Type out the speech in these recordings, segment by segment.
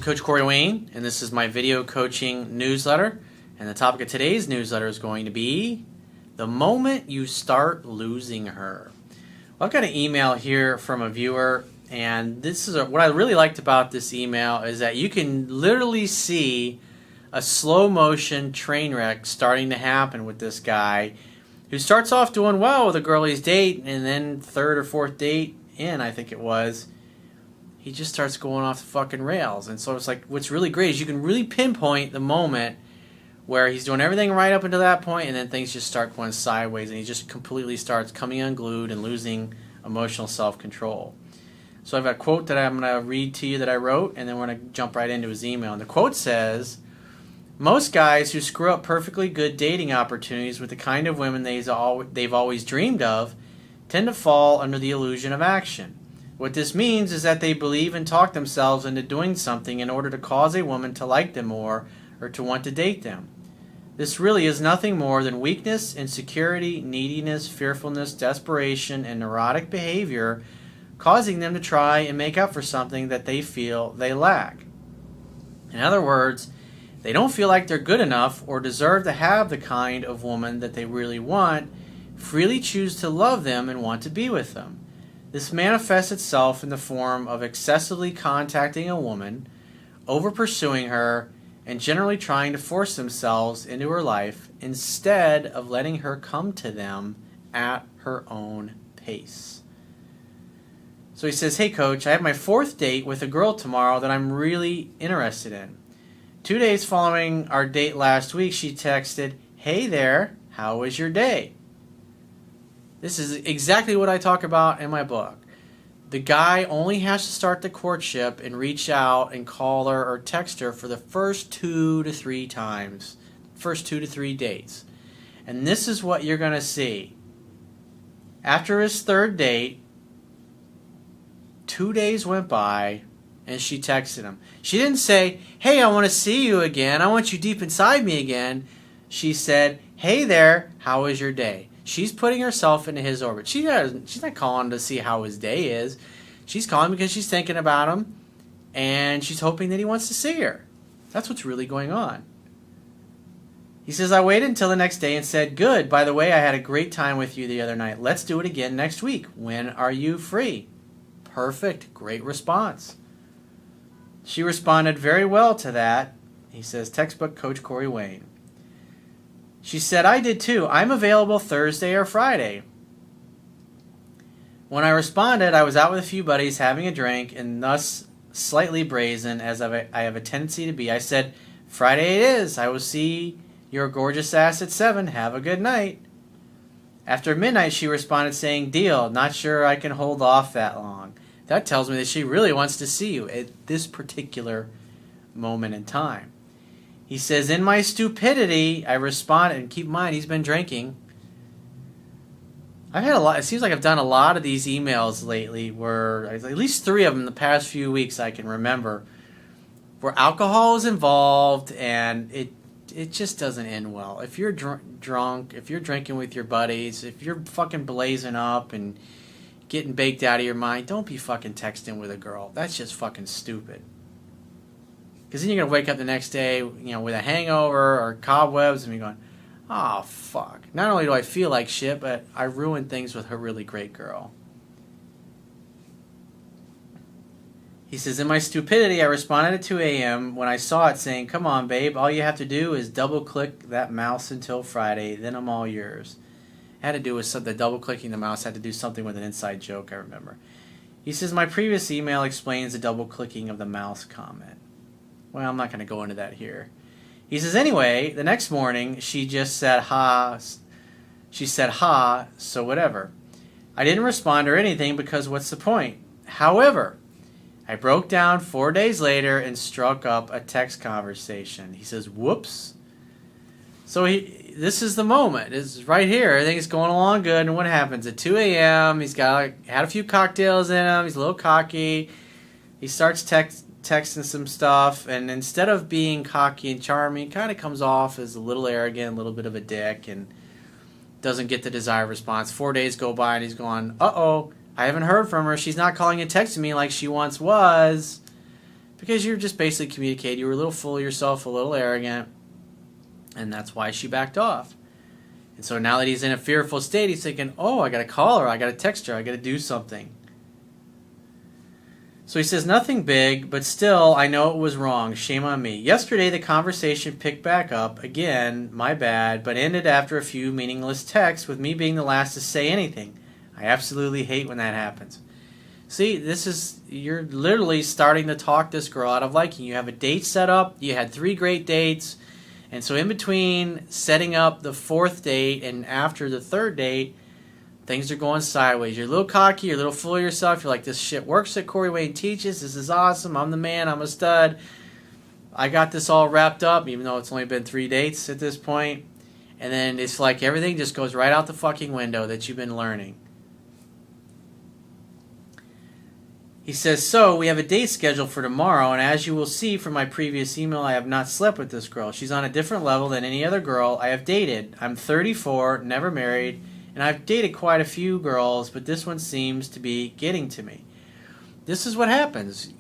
Coach Corey Wayne, and this is my video coaching newsletter. And the topic of today's newsletter is going to be the moment you start losing her. Well, I've got an email here from a viewer, and this is what I really liked about this email is that you can literally see a slow motion train wreck starting to happen with this guy who starts off doing well with a girl he's dating, and then third or fourth date in, I think it was, he just starts going off the fucking rails. And so it's like, what's really great is you can really pinpoint the moment where he's doing everything right up until that point, and then things just start going sideways, and he just completely starts coming unglued and losing emotional self-control. So I've got a quote that I'm going to read to you that I wrote, and then we're going to jump right into his email. And the quote says, "Most guys who screw up perfectly good dating opportunities with the kind of women they've always dreamed of tend to fall under the illusion of action. What this means is that they believe and talk themselves into doing something in order to cause a woman to like them more or to want to date them. This really is nothing more than weakness, insecurity, neediness, fearfulness, desperation, and neurotic behavior causing them to try and make up for something that they feel they lack. In other words, they don't feel like they're good enough or deserve to have the kind of woman that they really want, freely choose to love them and want to be with them. This manifests itself in the form of excessively contacting a woman, over pursuing her, and generally trying to force themselves into her life instead of letting her come to them at her own pace." So he says, "Hey coach, I have my fourth date with a girl tomorrow that I'm really interested in. 2 days following our date last week, she texted, 'Hey there, how was your day?' This is exactly what I talk about in my book. The guy only has to start the courtship and reach out and call her or text her for the first 2 to 3 times, first 2 to 3 dates. And this is what you're going to see. After his third date, 2 days went by, and she texted him. She didn't say, 'Hey, I want to see you again. I want you deep inside me again.' She said, 'Hey there, how was your day?' She's putting herself into his orbit. She's not calling to see how his day is. She's calling because she's thinking about him, and she's hoping that he wants to see her. That's what's really going on. He says, 'I waited until the next day and said, "Good, by the way, I had a great time with you the other night. Let's do it again next week. When are you free?" Perfect. Great response. She responded very well to that. He says, textbook Coach Corey Wayne. She said, "I did too. I'm available Thursday or Friday." When I responded, I was out with a few buddies having a drink, and thus slightly brazen as I have a tendency to be, I said, "Friday it is. I will see your gorgeous ass at 7. Have a good night." After midnight, she responded saying, "Deal. Not sure I can hold off that long." That tells me that she really wants to see you at this particular moment in time. He says, "In my stupidity, I responded," and keep in mind, he's been drinking. I've had a lot, it seems like I've done a lot of these emails lately where, at least 3 of them in the past few weeks I can remember, where alcohol is involved, and it just doesn't end well. If you're drunk, if you're drinking with your buddies, if you're fucking blazing up and getting baked out of your mind, don't be fucking texting with a girl. That's just fucking stupid. Because then you're going to wake up the next day, with a hangover or cobwebs, and you're going, "Oh, fuck. Not only do I feel like shit, but I ruined things with a really great girl." He says, "In my stupidity, I responded at 2 a.m. when I saw it saying, 'Come on, babe. All you have to do is double-click that mouse until Friday. Then I'm all yours.'" It had to do with the double-clicking the mouse had to do something with an inside joke, I remember. He says, "My previous email explains the double-clicking of the mouse comment." Well, I'm not going to go into that here. He says, "Anyway, the next morning, she just said, ha. She said, ha, so whatever. I didn't respond or anything because what's the point? However, I broke down 4 days later and struck up a text conversation." He says, "Whoops." So this is the moment. It's right here. Everything's going along good, and what happens? At 2 a.m., he's had a few cocktails in him. He's a little cocky. He starts texting some stuff, and instead of being cocky and charming, kind of comes off as a little arrogant, a little bit of a dick, and doesn't get the desired response. 4 days go by, and he's going, "Uh-oh, I haven't heard from her. She's not calling and texting me like she once was." because you're just basically communicating. You were a little full of yourself, a little arrogant, and that's why she backed off. And so now that he's in a fearful state, he's thinking, oh, I got to call her, I got to text her, I got to do something. So he says, nothing big, but still, I know it was wrong. Shame on me. Yesterday, the conversation picked back up. Again, my bad, but ended after a few meaningless texts with me being the last to say anything. I absolutely hate when that happens. See, you're literally starting to talk this girl out of liking. You have a date set up. You had 3 great dates. And so in between setting up the 4th date and after the 3rd date, things are going sideways. You're a little cocky. You're a little full of yourself. You're like, this shit works at Corey Wayne Teaches. This is awesome. I'm the man. I'm a stud. I got this all wrapped up, even though it's only been 3 dates at this point. And then it's like everything just goes right out the fucking window that you've been learning. He says, so we have a date scheduled for tomorrow, and as you will see from my previous email, I have not slept with this girl. She's on a different level than any other girl I have dated. I'm 34, never married, and I've dated quite a few girls, but this one seems to be getting to me. This is what happens.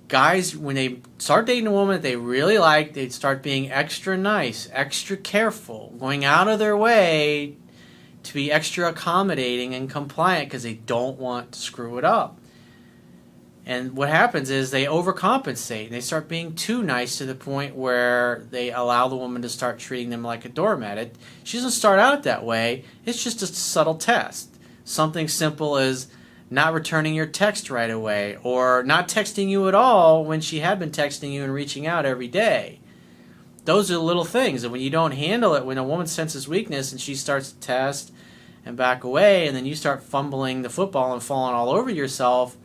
Guys, when they start dating a woman that they really like, they start being extra nice, extra careful, going out of their way to be extra accommodating and compliant because they don't want to screw it up. And what happens is they overcompensate. They start being too nice to the point where they allow the woman to start treating them like a doormat. She doesn't start out that way. It's just a subtle test. Something simple as not returning your text right away, or not texting you at all when she had been texting you and reaching out every day. Those are little things. And when you don't handle it, when a woman senses weakness and she starts to test and back away, and then you start fumbling the football and falling all over yourself,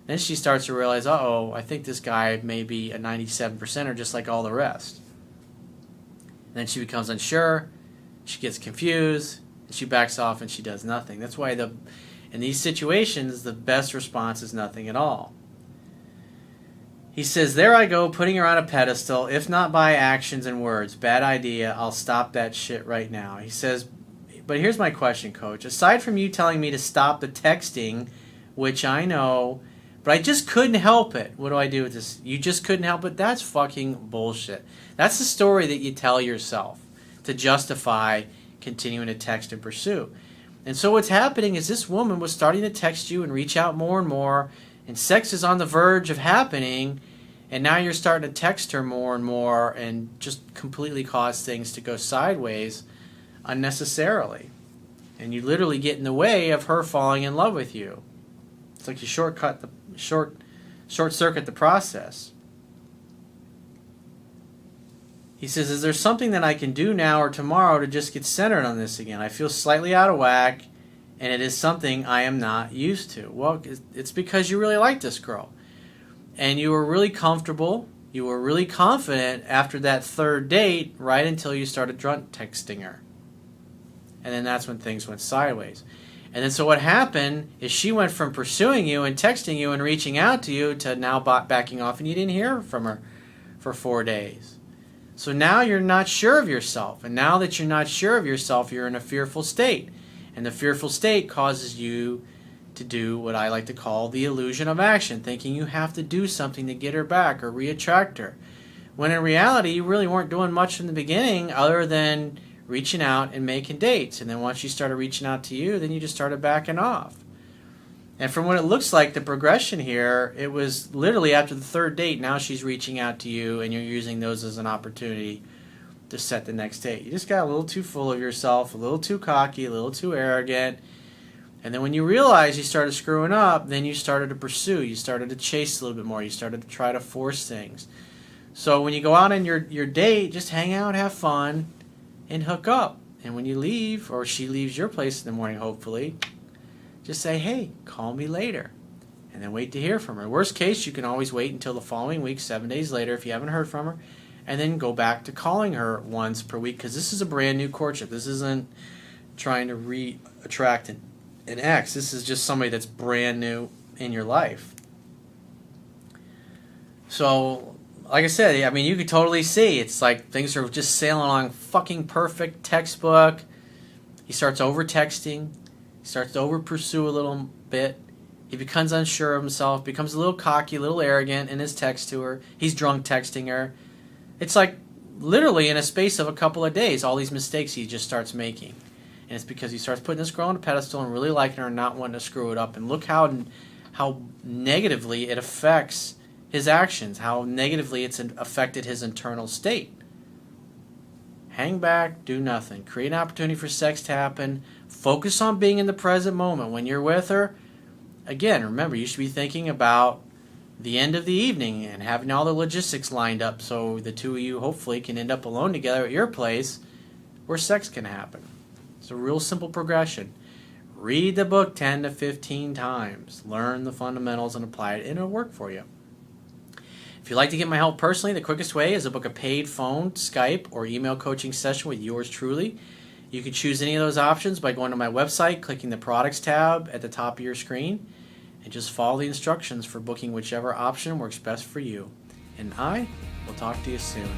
then she starts to realize, uh-oh, I think this guy may be a 97%er just like all the rest. And then she becomes unsure, she gets confused, and she backs off and she does nothing. That's why in these situations, the best response is nothing at all. He says, there I go, putting her on a pedestal, if not by actions and words. Bad idea, I'll stop that shit right now. He says, but here's my question, Coach. Aside from you telling me to stop the texting, which I know, but I just couldn't help it. What do I do with this? You just couldn't help it? That's fucking bullshit. That's the story that you tell yourself to justify continuing to text and pursue. And so what's happening is this woman was starting to text you and reach out more and more, and sex is on the verge of happening, and now you're starting to text her more and more and just completely cause things to go sideways unnecessarily. And you literally get in the way of her falling in love with you. It's like you short circuit the process. He says, is there something that I can do now or tomorrow to just get centered on this again? I feel slightly out of whack, and it is something I am not used to. Well, it's because you really like this girl. And you were really comfortable, you were really confident after that 3rd date, right until you started drunk texting her. And then that's when things went sideways. And then so what happened is she went from pursuing you and texting you and reaching out to you to now backing off, and you didn't hear from her for 4 days. So now you're not sure of yourself. And now that you're not sure of yourself, you're in a fearful state. And the fearful state causes you to do what I like to call the illusion of action, thinking you have to do something to get her back or reattract her. When in reality, you really weren't doing much in the beginning other than reaching out and making dates. And then once she started reaching out to you, then you just started backing off. And from what it looks like, the progression here, it was literally after the 3rd date, now she's reaching out to you and you're using those as an opportunity to set the next date. You just got a little too full of yourself, a little too cocky, a little too arrogant. And then when you realize you started screwing up, then you started to pursue. You started to chase a little bit more. You started to try to force things. So when you go out on your date, just hang out, have fun, and hook up. And when you leave, or she leaves your place in the morning, hopefully, just say, hey, call me later. And then wait to hear from her. Worst case, you can always wait until the following week, 7 days later, if you haven't heard from her, and then go back to calling her once per week, because this is a brand new courtship. This isn't trying to attract an ex. This is just somebody that's brand new in your life. So, like I said, I mean, you could totally see it's like things are just sailing along fucking perfect, textbook. He starts over texting. He starts to over pursue a little bit. He becomes unsure of himself, becomes a little cocky, a little arrogant in his text to her. He's drunk texting her. It's like literally in a space of a couple of days, all these mistakes he just starts making. And it's because he starts putting this girl on a pedestal and really liking her and not wanting to screw it up. And look how negatively it affects his actions, how negatively it's affected his internal state. Hang back, do nothing. Create an opportunity for sex to happen. Focus on being in the present moment. When you're with her, again, remember, you should be thinking about the end of the evening and having all the logistics lined up so the two of you hopefully can end up alone together at your place where sex can happen. It's a real simple progression. Read the book 10 to 15 times. Learn the fundamentals and apply it, and it'll work for you. If you'd like to get my help personally, the quickest way is to book a paid phone, Skype, or email coaching session with yours truly. You can choose any of those options by going to my website, clicking the products tab at the top of your screen, and just follow the instructions for booking whichever option works best for you. And I will talk to you soon.